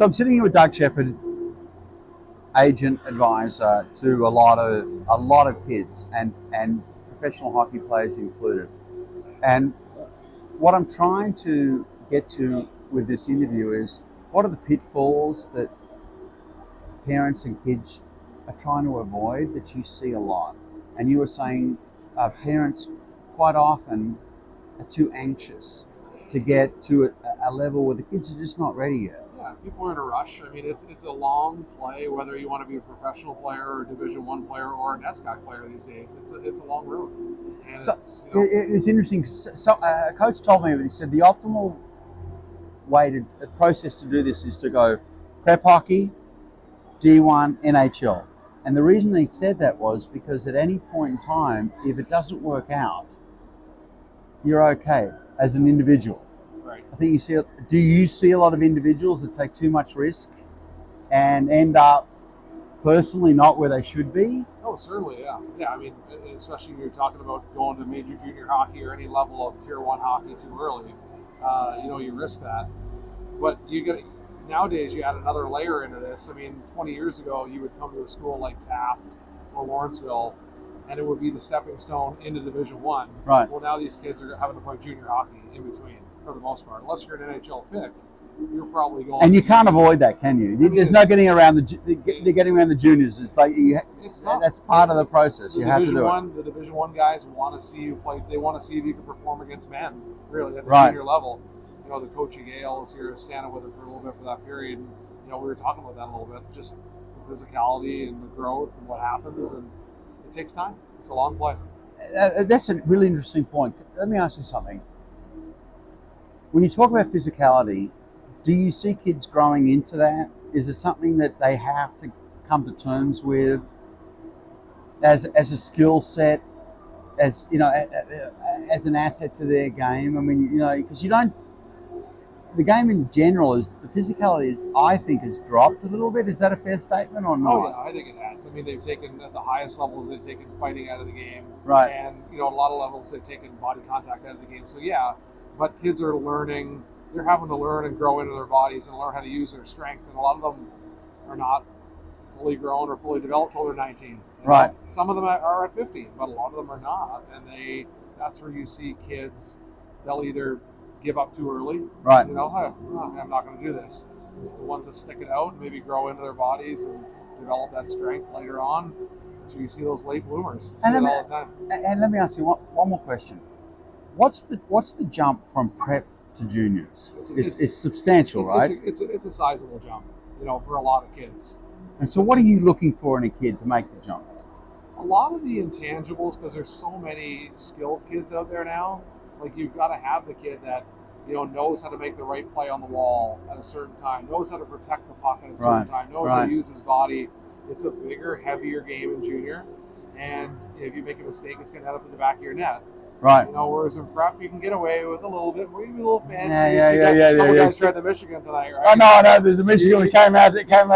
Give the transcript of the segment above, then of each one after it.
So I'm sitting here with Doug Shepherd, agent advisor to a lot of kids and professional hockey players included. And what I'm trying to get to with this interview is what are the pitfalls that parents and kids are trying to avoid that you see a lot. And you were saying parents quite often are too anxious to get to a level where the kids are just not ready yet. Yeah, people are in a rush. I mean, it's a long play, whether you want to be a professional player or a Division I player or an SCAC player these days. It's a long road. And So it's interesting. So a coach told me, he said the optimal the process to do this is to go prep hockey, D1, NHL. And the reason he said that was because at any point in time, if it doesn't work out, you're okay as an individual. Right. I think do you see a lot of individuals that take too much risk and end up personally not where they should be? Oh, certainly, yeah. Yeah, I mean, especially when you're talking about going to major junior hockey or any level of Tier 1 hockey too early, you risk that. But nowadays you add another layer into this. I mean, 20 years ago, you would come to a school like Taft or Lawrenceville, and it would be the stepping stone into Division I. Right. Well, now these kids are having to play junior hockey in between, for the most part. Unless you're an NHL pick, you're probably going. And you can't avoid that, can you? There's no getting around getting around the juniors. It's like that's part of the process. You have to do it. The Division I guys want to see you play. They want to see if you can perform against men, really, at the junior level. You know, the coach at Yale is here standing with him for a little bit for that period. And, we were talking about that a little bit, just the physicality and the growth and what happens, and it takes time. It's a long play. That's a really interesting point. Let me ask you something. When you talk about physicality, do you see kids growing into that? Is it something that they have to come to terms with as a skill set, as as an asset to their game? I mean, because the game in general the physicality I think has dropped a little bit. Is that a fair statement or not? Oh yeah, I think it has. I mean, they've taken at the highest levels, they've taken fighting out of the game, right? And a lot of levels they've taken body contact out of the game. So yeah, but kids are learning. They're having to learn and grow into their bodies and learn how to use their strength. And a lot of them are not fully grown or fully developed till they're 19. Right. Some of them are at 50, but a lot of them are not. And that's where you see kids, they'll either give up too early. Right. I'm not going to do this. It's the ones that stick it out and maybe grow into their bodies and develop that strength later on. So you see those late bloomers. You see it all the time. And let me ask you one more question. What's the jump from prep to juniors? It's substantial, right? It's a sizable jump, for a lot of kids. And so what are you looking for in a kid to make the jump? A lot of the intangibles, because there's so many skilled kids out there now, like you've got to have the kid that, knows how to make the right play on the wall at a certain time, knows how to protect the puck at a certain time, knows how to use his body. It's a bigger, heavier game in junior. And if you make a mistake, it's going to end up in the back of your net. Right. Whereas in prep, you can get away with a little bit, maybe a little fancy. Yeah. Guys tried the Michigan tonight, right? Oh, no, there's a Michigan that came out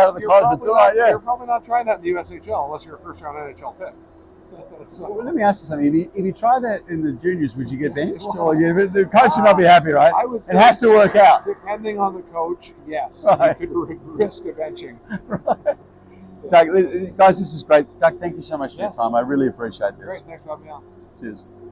of the closet. You're probably not trying that in the USHL unless you're a first-round NHL pick. Well, let me ask you something. If you try that in the juniors, would you get benched? Or the coach would not be happy, right? I would say it has to work out. Depending on the coach, yes. Right. You could risk a benching. Right. So. Doug, guys, this is great. Doug, thank you so much for your time. I really appreciate this. Great. Thanks for having me on. Cheers.